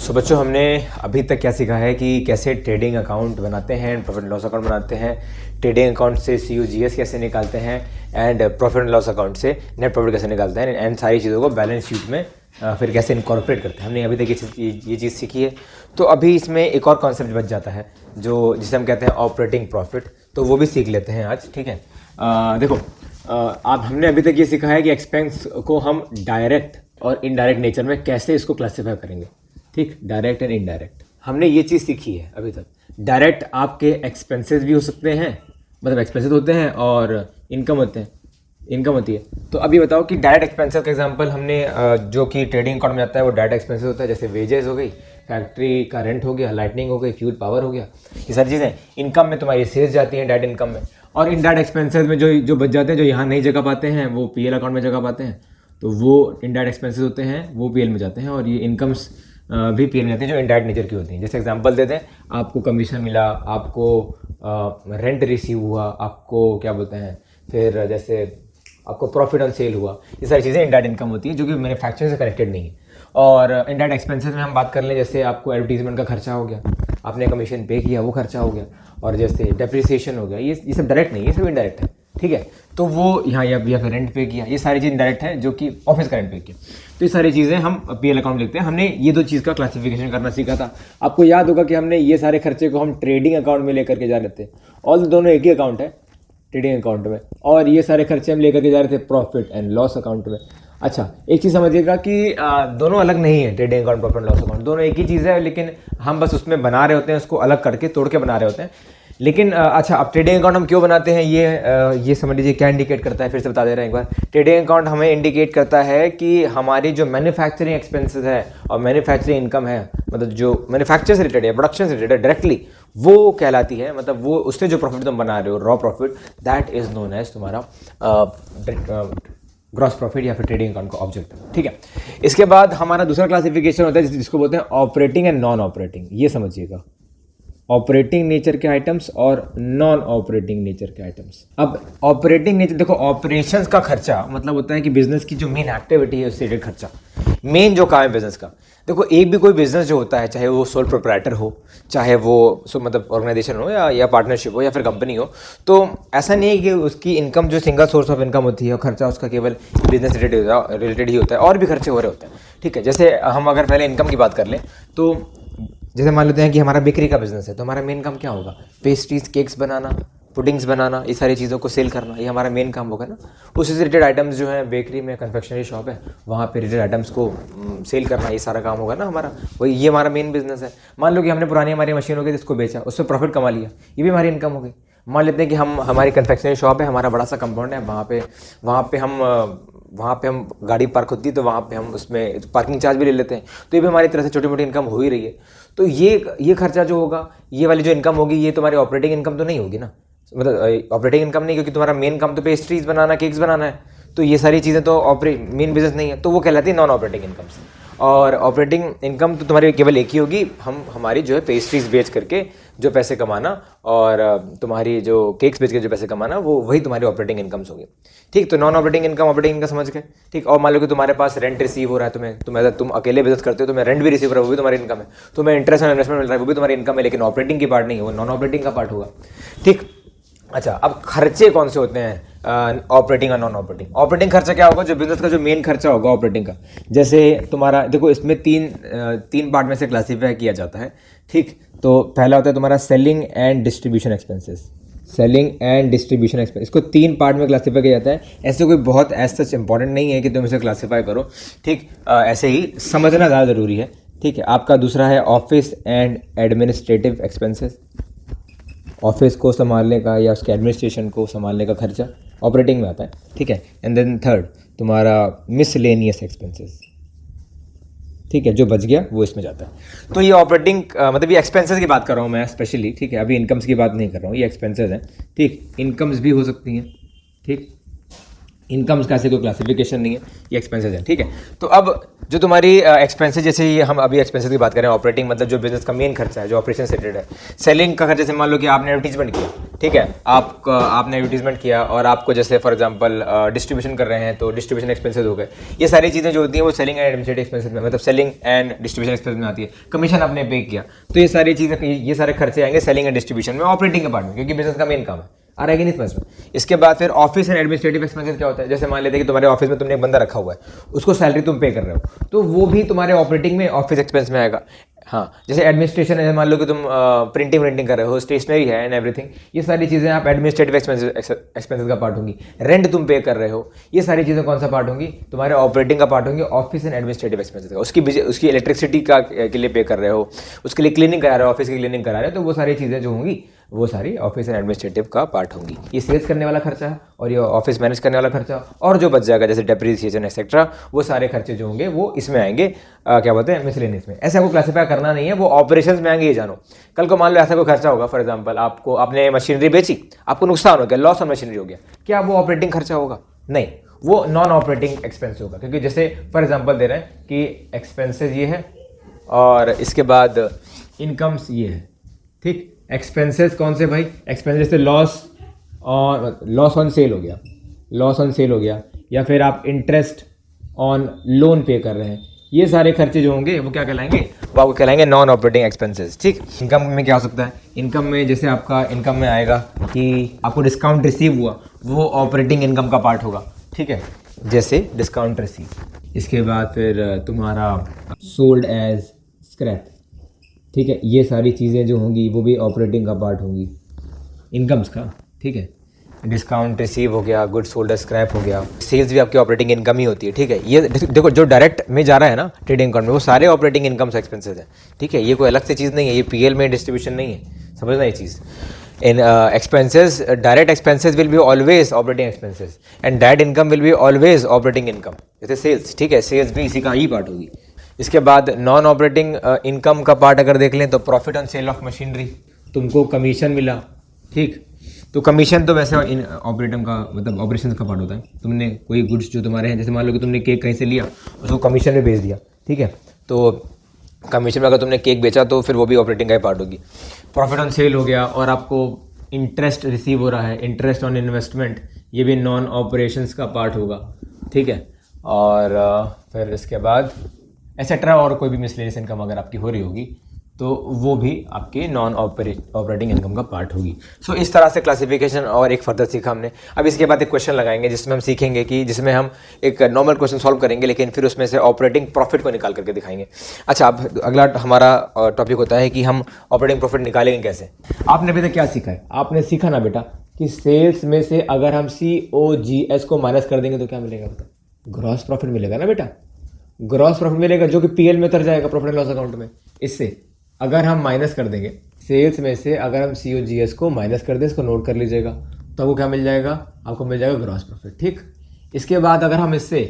सो बच्चों, हमने अभी तक क्या सीखा है कि कैसे ट्रेडिंग अकाउंट बनाते हैं, प्रॉफिट एंड लॉस अकाउंट बनाते हैं, ट्रेडिंग अकाउंट से COGS कैसे निकालते हैं and profit and loss account से नेट प्रॉफिट कैसे निकालते हैं एंड सारी चीज़ों को बैलेंस शीट में फिर कैसे इनकॉर्पोरेट करते हैं। हमने अभी तक ये चीज़ सीखी है। तो अभी इसमें एक और कॉन्सेप्ट बच जाता है जो जिसे हम कहते हैं ऑपरेटिंग प्रॉफिट, तो वो भी सीख लेते हैं आज। ठीक है, देखो, आप हमने अभी तक ये सीखा है कि एक्सपेंस को हम डायरेक्ट और इनडायरेक्ट नेचर में कैसे इसको क्लासीफाई करेंगे। ठीक, डायरेक्ट एंड इनडायरेक्ट हमने ये चीज़ सीखी है अभी तक। डायरेक्ट आपके एक्सपेंसेस भी हो सकते हैं, मतलब एक्सपेंसेस होते हैं और इनकम होते हैं, इनकम होती है। तो अभी बताओ कि डायरेक्ट एक्सपेंसेस का एग्जांपल हमने जो कि ट्रेडिंग अकाउंट में आता है वो डायरेक्ट एक्सपेंसेस होता है, जैसे वेजेस हो गई, फैक्ट्री का रेंट हो गया, लाइटनिंग हो गई, फ्यूल पावर हो गया, ये सारी चीज़ें इनकम में तुम्हारी सेल्स जाती हैं डायरेक्ट इनकम में। और इनडायरेक्ट एक्सपेंसेस में जो बच जाते हैं, जो यहाँ नहीं जगह पाते हैं, वो PL अकाउंट में जगह पाते हैं, तो वो इनडायरेक्ट एक्सपेंसेस होते हैं, वो PL में जाते हैं। और ये इनकम्स भी PL में जाती हैं जो इनडायरेक्ट नेचर की होती हैं। जैसे एग्जांपल देते हैं, आपको कमीशन मिला, आपको रेंट रिसीव हुआ, आपको क्या बोलते हैं, फिर जैसे आपको प्रॉफिट ऑन सेल हुआ, ये सारी चीज़ें इनडायरेक्ट इनकम होती है जो कि मैन्युफैक्चरिंग से कनेक्टेड नहीं है। और इनडायरेक्ट एक्सपेंसेस में हम बात कर लें, जैसे आपको एडवर्टीजमेंट का खर्चा हो गया, आपने कमीशन पे किया, वो खर्चा हो गया, और जैसे डेप्रिसिएशन हो गया, ये सब डायरेक्ट नहीं है, ये सब इनडायरेक्ट है। ठीक है, तो वो यहाँ या फिर रेंट पे किया, ये सारी चीज़ इनडायरेक्ट है जो कि ऑफिस का रेंट पे किया। तो ये सारी चीज़ें हम PL अकाउंट लिखते हैं। हमने ये दो चीज़ का क्लासिफिकेशन करना सीखा था। आपको याद होगा कि हमने ये सारे खर्चे को हम ट्रेडिंग अकाउंट में लेकर के जा रहे थे, और दोनों एक ही अकाउंट है ट्रेडिंग अकाउंट में, और ये सारे खर्चे हम लेकर के जा रहे थे प्रॉफिट एंड लॉस अकाउंट में। अच्छा, एक चीज़ समझिएगा कि दोनों अलग नहीं है, trading account, profit and loss account दोनों एक ही चीज़ है, लेकिन हम बस उसमें बना रहे होते हैं, उसको अलग करके तोड़ के बना रहे होते हैं। लेकिन अच्छा, अब ट्रेडिंग अकाउंट हम क्यों बनाते हैं, ये समझ लीजिए क्या इंडिकेट करता है, फिर से बता दे रहे हैं एक बार। ट्रेडिंग अकाउंट हमें इंडिकेट करता है कि हमारी जो मैन्युफैक्चरिंग एक्सपेंसेस है और मैन्युफैक्चरिंग इनकम है, मतलब जो मैन्युफैक्चर से रिलेटेड है, प्रोडक्शन से रिलेटेड है डायरेक्टली, वो कहलाती है, मतलब वो उससे जो प्रॉफिट तुम बना रहे हो, raw profit, that is known as तुम्हारा ग्रॉस प्रॉफिट या फिर ट्रेडिंग अकाउंट का ऑब्जेक्टिव। ठीक है, इसके बाद हमारा दूसरा क्लासिफिकेशन होता है जिसको बोलते हैं ऑपरेटिंग एंड नॉन ऑपरेटिंग। ये समझिएगा, ऑपरेटिंग नेचर के आइटम्स और नॉन ऑपरेटिंग नेचर के आइटम्स। अब ऑपरेटिंग नेचर, देखो, ऑपरेशंस का खर्चा मतलब होता है कि बिजनेस की जो मेन एक्टिविटी है उससे रिलेटेड खर्चा, मेन जो काम है बिजनेस का। देखो, एक भी कोई बिजनेस जो होता है, चाहे वो सोल प्रोप्राइटर हो, चाहे वो मतलब ऑर्गेनाइजेशन हो या पार्टनरशिप हो या फिर कंपनी हो, तो ऐसा नहीं है कि उसकी इनकम जो सिंगल सोर्स ऑफ इनकम होती है और खर्चा उसका केवल बिजनेस रिलेटेड ही होता है, और भी खर्चे हो रहे होते हैं। ठीक है, जैसे हम अगर पहले इनकम की बात कर लें, तो जैसे मान लेते हैं कि हमारा बेकरी का बिजनेस है, तो हमारा मेन काम क्या होगा, पेस्ट्रीज, केक्स बनाना, पुडिंग्स बनाना, ये सारी चीज़ों को सेल करना, ये हमारा मेन काम होगा ना। उससे रिलेटेड आइटम्स जो है, बेकरी में कन्फेक्शनरी शॉप है, वहाँ पे रिलेटेड आइटम्स को सेल करना, ये सारा काम होगा ना हमारा, वही ये हमारा मेन बिजनेस है। मान लो कि हमने पुरानी हमारी मशीन हो गई, जिसको बेचा, उससे प्रॉफिट कमा लिया, ये भी हमारी इनकम हो गई। मान लेते हैं कि हमारी कन्फेक्शनरी शॉप है, हमारा बड़ा सा कंपाउंड है, वहाँ पे हम गाड़ी पार्क होती है, तो वहाँ पे हम उसमें पार्किंग चार्ज भी ले लेते हैं, तो ये भी हमारी तरह से छोटी मोटी इनकम हो ही रही है। तो ये खर्चा जो होगा, ये वाली जो इनकम होगी, ये तुम्हारी ऑपरेटिंग इनकम तो नहीं होगी ना, मतलब ऑपरेटिंग इनकम नहीं, क्योंकि तुम्हारा मेन काम तो पेस्ट्रीज बनाना, केक्स बनाना है, तो ये सारी चीज़ें तो मेन बिजनेस नहीं है, तो वो कहलाती है नॉन ऑपरेटिंग इनकम्स। और ऑपरेटिंग इनकम तो तुम्हारी केवल एक ही होगी, हमारी जो है पेस्ट्रीज बेच करके जो पैसे कमाना, और तुम्हारी जो केक्स बेच के जो पैसे कमाना, वो वही तुम्हारी ऑपरेटिंग इनकम्स होगी। ठीक, तो non operating income, operating income समझ गए। ठीक, और मान लो कि तुम्हारे पास रेंट रिसीव हो रहा है, तुम अकेले बिजनेस करते हो, तुम्हें रेंट भी रिसीव हो रहा है, वो भी तुम्हारी इनकम है। तुम्हें इंटरेस्ट और इन्वेस्टमेंट मिल रहा है, वो भी तुम्हारी इनकम है, लेकिन ऑपरेटिंग की पार्ट नहीं है, वो नॉन ऑपरेटिंग का पार्ट होगा। ठीक, अच्छा, अब खर्चे कौन से होते हैं ऑपरेटिंग और नॉन ऑपरेटिंग। ऑपरेटिंग खर्चा क्या होगा, जो बिजनेस का जो मेन खर्चा होगा ऑपरेटिंग का। जैसे तुम्हारा देखो, इसमें तीन पार्ट में से क्लासीफाई किया जाता है। ठीक, तो पहला होता है तुम्हारा selling and distribution expenses. Selling and distribution expense, इसको 3 पार्ट में क्लासीफाई किया जाता है। ऐसे कोई बहुत एज सच इंपॉर्टेंट नहीं है कि तुम इसे क्लासीफाई करो। ठीक, ऐसे ही समझना ज़्यादा ज़रूरी है। ठीक है, आपका दूसरा है office and administrative expenses. Office को संभालने का या उसके एडमिनिस्ट्रेशन को संभालने का खर्चा ऑपरेटिंग में आता है। ठीक है, एंड देन थर्ड तुम्हारा मिसलेनियस एक्सपेंसेस। ठीक है, जो बच गया वो इसमें जाता है। तो ये ऑपरेटिंग मतलब ये एक्सपेंसेस की बात कर रहा हूँ मैं स्पेशली। ठीक है, अभी इनकम्स की बात नहीं कर रहा हूँ, ये एक्सपेंसेस हैं। ठीक, इनकम्स भी हो सकती हैं। ठीक, इनकम्स का ऐसे कोई क्लासिफिकेशन नहीं है, ये एक्सपेंसेस है, ठीक है। तो अब जो तुम्हारी एक्सपेंसेस, जैसे ये हम अभी एक्सपेंसेस की बात करें, ऑपरेटिंग मतलब जो बिजनेस का मेन खर्चा है, जो ऑपरेशन से रिलेटेड है। सेलिंग का खर्चा, जैसे मान लो कि आपने एडवर्टीजमेंट किया, ठीक है, आपने एडवर्टीजमेंट किया और आपको जैसे फॉर एग्जांपल डिस्ट्रीब्यूशन कर रहे हैं, तो डिस्ट्रीब्यूशन एक्सपेंसेस हो गए। ये सारी चीज़ें जो होती हैं वो सेलिंग एंड एडमिनिस्ट्रेटिव एक्सपेंसेस में, मतलब सेलिंग एंड डिस्ट्रीब्यूशन एक्सपेंस में आती है। कमीशन आपने पे किया, तो ये सारी चीज़ें, ये सारे खर्चे आएंगे सेलिंग एंड डिस्ट्रीब्यूशन में, ऑपरेटिंग के पार्ट में, क्योंकि बिजनेस का मेन काम है। आ रहेगी नहीं समझ में। इसके बाद फिर ऑफिस एंड एडमिनिस्ट्रेटिव एक्सपेंसेस क्या होता है, जैसे मान लेते हैं कि तुम्हारे ऑफिस में तुमने एक बंदा रखा हुआ है, उसको सैलरी तुम पे कर रहे हो, तो वो भी तुम्हारे ऑपरेटिंग में ऑफिस एक्सपेंस में आएगा। हाँ, जैसे एडमिनिस्ट्रेशन है, मान लो कि तुम प्रिंटिंग कर रहे हो, स्टेशनरी है एंड एवरीथिंग, ये सारी चीज़ें आप एडमिनिस्ट्रेटिव एक्सपेंसेस का पार्ट होंगी। रेंट तुम पे कर रहे हो, ये सारी चीज़ें कौन सा पार्ट होंगी, तुम्हारे ऑपरेटिंग का पार्ट होंगी, ऑफिस एंड एडमिनिस्ट्रेटिव एक्सपेंसेस का। उसकी इलेक्ट्रिसिटी का के लिए पे कर रहे हो, उसके लिए क्लीनिंग करा रहे हो, ऑफिस की क्लीनिंग करा रहे हो, तो वो सारी चीज़ें जो होंगी वो सारी ऑफिस एंड एडमिनिस्ट्रेटिव का पार्ट होंगी। ये सेल्स करने वाला खर्चा है और ये ऑफिस मैनेज करने वाला खर्चा, और जो बच जाएगा जैसे डेप्रिसिएशन एक्सेट्रा, वो सारे खर्चे जो होंगे वो इसमें आएंगे, क्या बोलते हैं, मिसलेनियस में। ऐसे आपको क्लासीफाई करना नहीं है, वो ऑपरेशंस में आएंगे, ये जानो। कल को मान लो ऐसा कोई खर्चा होगा, फॉर एग्जांपल आपने मशीनरी बेची, आपको नुकसान हो गया, लॉस ऑन मशीनरी हो गया, क्या वो ऑपरेटिंग खर्चा होगा? नहीं, वो नॉन ऑपरेटिंग एक्सपेंस होगा, क्योंकि जैसे फॉर एग्जांपल दे रहे हैं कि एक्सपेंसेस ये है और इसके बाद इनकम्स ये है, ठीक। एक्सपेंसेस कौन से भाई? एक्सपेंसेस जैसे लॉस ऑन सेल हो गया, लॉस ऑन सेल हो गया, या फिर आप इंटरेस्ट ऑन लोन पे कर रहे हैं, ये सारे खर्चे जो होंगे वो क्या कहलाएंगे? वो आपको कहलाएंगे नॉन ऑपरेटिंग एक्सपेंसेस, ठीक। इनकम में क्या हो सकता है? इनकम में जैसे आपका इनकम में आएगा कि आपको डिस्काउंट रिसीव हुआ, वो ऑपरेटिंग इनकम का पार्ट होगा, ठीक है, जैसे डिस्काउंट रिसीव। इसके बाद फिर तुम्हारा सोल्ड एज स्क्रैप, ठीक है, ये सारी चीज़ें जो होंगी वो भी ऑपरेटिंग का पार्ट होंगी इनकम्स का, ठीक है। डिस्काउंट रिसीव हो गया, गुड्स सोल्ड स्क्रैप हो गया, सेल्स भी आपकी ऑपरेटिंग इनकम ही होती है, ठीक है। ये देखो जो डायरेक्ट में जा रहा है ना ट्रेडिंग अकाउंट में, वो सारे ऑपरेटिंग इनकम्स एक्सपेंसेस है, ठीक है। ये कोई अलग से चीज़ नहीं है, ये पीएल में डिस्ट्रीब्यूशन नहीं है, समझना ये चीज़। In expenses, direct expenses will be always operating expenses and direct income will be always operating income, जैसे सेल्स, ठीक है, सेल्स भी इसी का ही पार्ट होगी। इसके बाद नॉन ऑपरेटिंग इनकम का पार्ट अगर देख लें तो profit on sale of machinery, तुमको कमीशन मिला, ठीक। तो कमीशन तो वैसे ऑपरेटिंग का मतलब ऑपरेशन का पार्ट होता है। तुमने कोई गुड्स जो तुम्हारे हैं, जैसे मान लो कि तुमने केक कहीं से लिया, उसको कमीशन में बेच दिया, ठीक है, तो कमीशन में अगर तुमने केक बेचा तो फिर वो भी ऑपरेटिंग का ही पार्ट होगी। प्रॉफिट ऑन सेल हो गया, और आपको इंटरेस्ट रिसीव हो रहा है, इंटरेस्ट ऑन इन्वेस्टमेंट, ये भी नॉन ऑपरेशंस का पार्ट होगा, ठीक है। और फिर इसके बाद एसेट्रा और कोई भी मिसलेनियस इनकम अगर आपकी हो रही होगी तो वो भी आपके नॉन ऑपरेटिंग इनकम का पार्ट होगी। सो इस तरह से क्लासिफिकेशन और एक फर्दर सीखा हमने। अब इसके बाद एक क्वेश्चन लगाएंगे जिसमें हम सीखेंगे कि जिसमें हम एक नॉर्मल क्वेश्चन सॉल्व करेंगे, लेकिन फिर उसमें से ऑपरेटिंग प्रॉफिट को निकाल करके दिखाएंगे। अच्छा, अब अगला हमारा टॉपिक होता है कि हम ऑपरेटिंग प्रॉफिट निकालेंगे कैसे। आपने अभी तक क्या सीखा है? आपने सीखा ना बेटा कि सेल्स में से अगर हम COGS को माइनस कर देंगे तो क्या मिलेगा? बता, ग्रॉस प्रॉफिट मिलेगा ना बेटा, ग्रॉस प्रॉफिट मिलेगा जो कि पीएल में उतर जाएगा, प्रॉफिट एंड लॉस अकाउंट में। इससे अगर हम माइनस कर देंगे सेल्स में से, अगर हम COGS को माइनस कर दें, इसको नोट कर लीजिएगा, तो आपको क्या मिल जाएगा? आपको मिल जाएगा ग्रॉस प्रॉफिट, ठीक। इसके बाद अगर हम इससे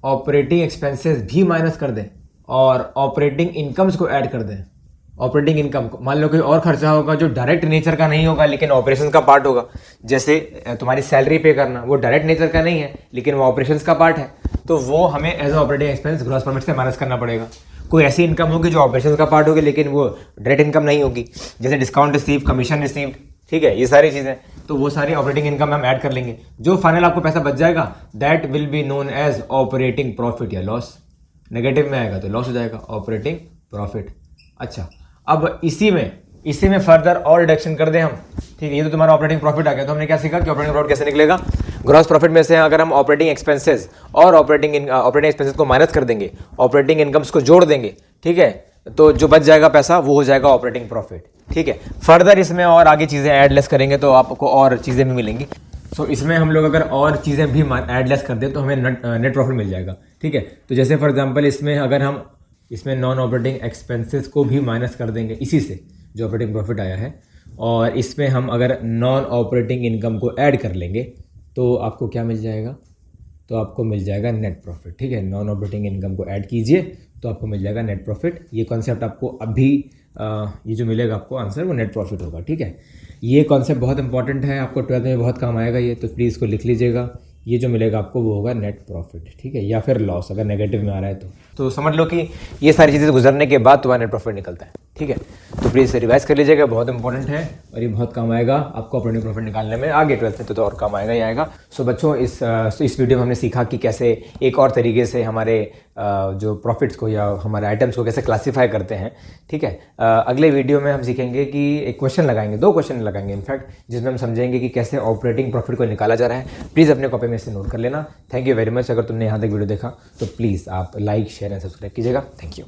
ऑपरेटिंग एक्सपेंसेस भी माइनस कर दें और ऑपरेटिंग इनकम्स को ऐड कर दें, ऑपरेटिंग इनकम को, मान लो कोई और खर्चा होगा जो डायरेक्ट नेचर का नहीं होगा लेकिन ऑपरेशन का पार्ट होगा, जैसे तुम्हारी सैलरी पे करना, वो डायरेक्ट नेचर का नहीं है लेकिन वो ऑपरेशंस का पार्ट है, तो वो हमें as operating expense gross profit से माइनस करना पड़ेगा। कोई ऐसी इनकम होगी जो ऑपरेशन का पार्ट होगी लेकिन वो डायरेक्ट इनकम नहीं होगी, जैसे डिस्काउंट रिसीव, कमीशन रिसीव्ड, ठीक है, ये सारी चीज़ें, तो वो सारी ऑपरेटिंग इनकम हम ऐड कर लेंगे। जो फाइनल आपको पैसा बच जाएगा that will be known as operating profit या लॉस। नेगेटिव में आएगा तो लॉस हो जाएगा, ऑपरेटिंग प्रॉफिट। अच्छा, अब इसी में फर्दर और रिडक्शन कर दें हम, ठीक है। ये तो तुम्हारा ऑपरेटिंग प्रॉफिट आ गया, तो हमने क्या सीखा कि ऑपरेटिंग प्रॉफिट कैसे निकलेगा? ग्रॉस प्रॉफिट में से अगर हम ऑपरेटिंग एक्सपेंसेस और ऑपरेटिंग एक्सपेंसेस को माइनस कर देंगे, ऑपरेटिंग इनकम्स को जोड़ देंगे, ठीक है, तो जो बच जाएगा पैसा वो हो जाएगा ऑपरेटिंग प्रॉफिट, ठीक है। फर्दर इसमें और आगे चीज़ें ऐड लेस करेंगे तो आपको और चीज़ें भी मिलेंगी। सो इसमें हम लोग अगर और चीज़ें भी ऐड लेस कर दें तो हमें नेट प्रॉफिट मिल जाएगा, ठीक है। तो जैसे फॉर एग्जांपल इसमें अगर हम इसमें नॉन ऑपरेटिंग एक्सपेंसेस को भी माइनस कर देंगे इसी से जो ऑपरेटिंग प्रॉफिट आया है, और इसमें हम अगर नॉन ऑपरेटिंग इनकम को ऐड कर लेंगे तो आपको क्या मिल जाएगा? तो आपको मिल जाएगा नेट प्रॉफिट, ठीक है। नॉन ऑपरेटिंग इनकम को ऐड कीजिए तो आपको मिल जाएगा नेट प्रॉफिट। ये कॉन्सेप्ट आपको अभी ये जो मिलेगा आपको आंसर वो नेट प्रॉफिट होगा, ठीक है। ये कॉन्सेप्ट बहुत इंपॉर्टेंट है, आपको 12th में बहुत काम आएगा ये, तो प्लीज़ इसको लिख लीजिएगा। ये जो मिलेगा आपको वो होगा नेट प्रॉफिट, ठीक है, या फिर लॉस अगर नेगेटिव में आ रहा है तो समझ लो कि ये सारी चीज़ें गुजरने के बाद तुम्हारा नेट प्रॉफिट निकलता है, ठीक है। तो प्लीज़ इसे रिवाइज कर लीजिएगा, बहुत इंपॉर्टेंट है और ये बहुत काम आएगा आपको अपने नेट प्रॉफिट निकालने में आगे 12th में तो और काम आएगा ही आएगा। सो बच्चों इस वीडियो में हमने सीखा कि कैसे एक और तरीके से हमारे जो प्रॉफिट्स को या हमारे आइटम्स को कैसे क्लासीफाई करते हैं, ठीक है। अगले वीडियो में हम सीखेंगे कि एक क्वेश्चन लगाएंगे, 2 क्वेश्चन लगाएंगे इनफैक्ट, जिसमें हम समझेंगे कि कैसे ऑपरेटिंग प्रॉफिट को निकाला जा रहा है। प्लीज़ अपने कॉपी में इसे नोट कर लेना। Thank you very much. अगर तुमने यहाँ तक वीडियो देखा तो प्लीज़ आप लाइक शेयर एंड सब्सक्राइब कीजिएगा। Thank you.